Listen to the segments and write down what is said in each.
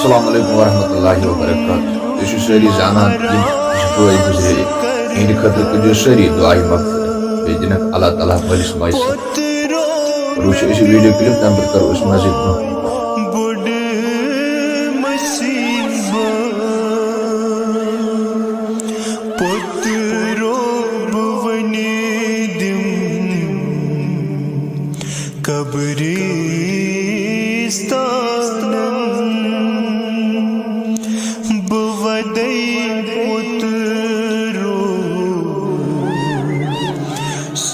السلام علیکم ورحمۃ اللہ وبرکاتہ یہ ساری زانان بھائی گزرے ہند خطر کر ساری دعائیں مغفرت بیٚیہِ دِنکھ اللہ تعالیٰ مٲلِس ماجہِ صحت اور وٕچھو أسۍ ویڈیو کلپ تمہِ پتہٕ کرو أسۍ مزید برونٛہہ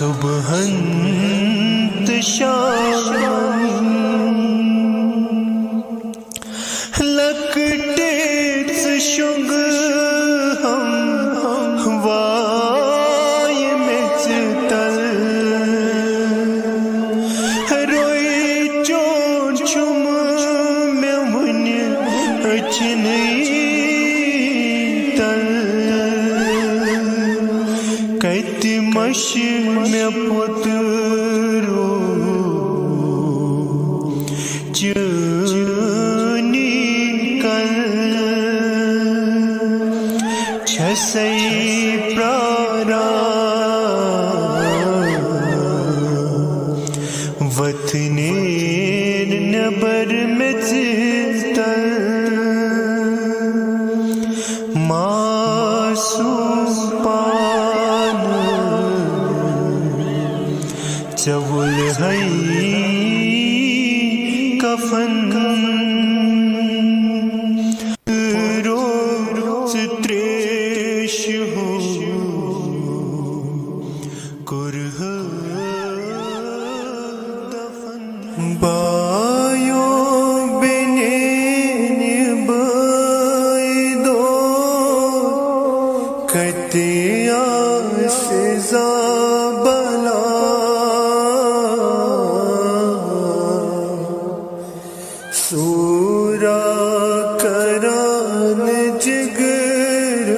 صبحن شام لکٹے شگ ہم وائے مچ تل روئی چون چم میں ون اچنئی تل کت مش میں پترو چنی کل چھسئی پرارا وطنین نبر میں تل معصوم پان چول ہے کفن روز تریش ہو کرہ دفن بایو بنین بائی دو کتیا سے زابلا سورا کران جگر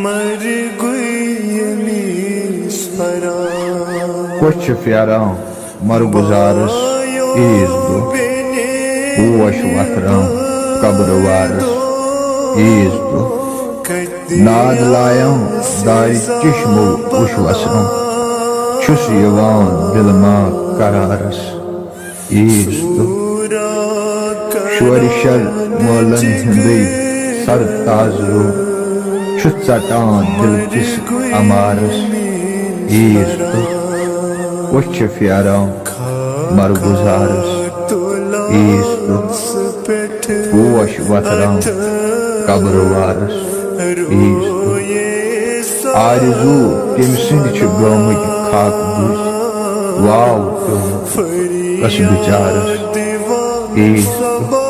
مر گئی میسپرا کچھ پیاران مرگزارس عیز دو پوش وتران قبر وارس عیز دو ناد لایان دارِ چشمو وش وسران چھس یوان دل ما قرارس عیز دو شور شر مولن ہندی سر تازرو چھس ژٹان دل کس امارس عیز دو کچھ پیاران مرگزارس عیز دو پوش وتران قبر وارس عیز دو آرزو تم سند گمت خاک بز واو کس بچارس عیز دو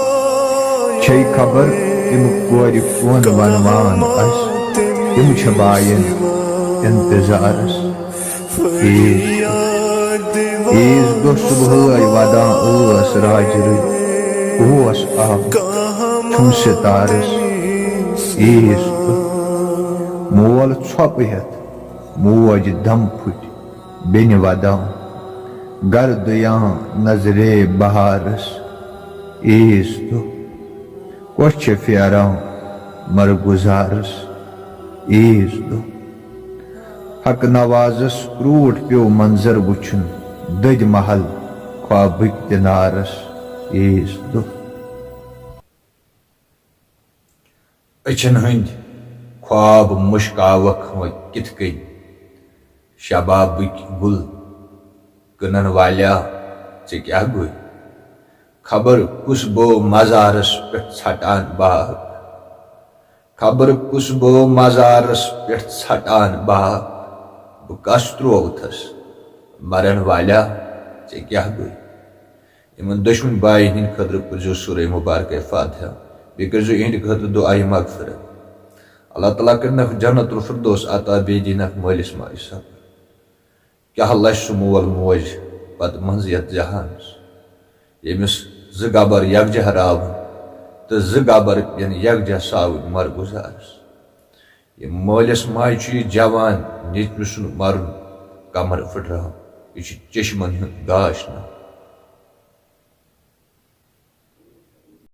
چھ خبر تم کور کون ونوان اس تم چھ باین انتظارس عیز دو عیز دو صبح ودان اس راجر اوس آب چھم ستارس عیز دو مول ژھۄپہٕ ہٮ۪تھ موج دم پھٕٹۍ بیٚنہِ ودان گرٕ دُیان نظرے بہارس عیز دو کۄس چھےٚ پھیران مرگزارس عیز دو حق نوازس کروٗٹھ پیوٚو منظر وٕچھُن دٔدۍ محل خوابٕکۍ دِنارس عیز دو أچھن ہٕنٛدۍ خواب مشکاوکھ وۄنۍ کِتھ کٔنۍ شبابٕکۍ گُل کٕنن والیا ژےٚ کیٛاہ گوٚے خبر کُس گوٚو مزارس پٮ۪ٹھ ژھٹان باغ خبر کُس گوٚو مزارس پٮ۪ٹھ ژھٹان باغ بہٕ کس ترووتھس مرن والیا ژےٚ کیٛاہ گوٚے یِمن دۄشوٕنی باین ہٕنٛدِ خٲطرٕ پٔرزیٚو سورہ مبارکہ فاتحہ بیٚیہِ کٔرزیٚو یِہنٛدِ خٲطرٕ دُعایہِ مغفرت اللہ تعالیٰ کٔرنکھ جنت الفردوس عطا بیٚیہِ دِنکھ مٲلِس ماجہِ صبر کیٛاہ لچھ سُہ مول موج پتہٕ منٛزٕ یتھ جہانس ییٚمِس زٕ گبر یکجاہ راوُن تہٕ زٕ گبر پٮ۪ن یکجاہ ساوٕنۍ مرگزارس یہِ مٲلِس ماجہِ چھُ یہِ جوان نیٚچوِ سُنٛد مرُن کمر پھٕٹراوُن یہِ چھُ چشمن ہُنٛد گاش نہٕ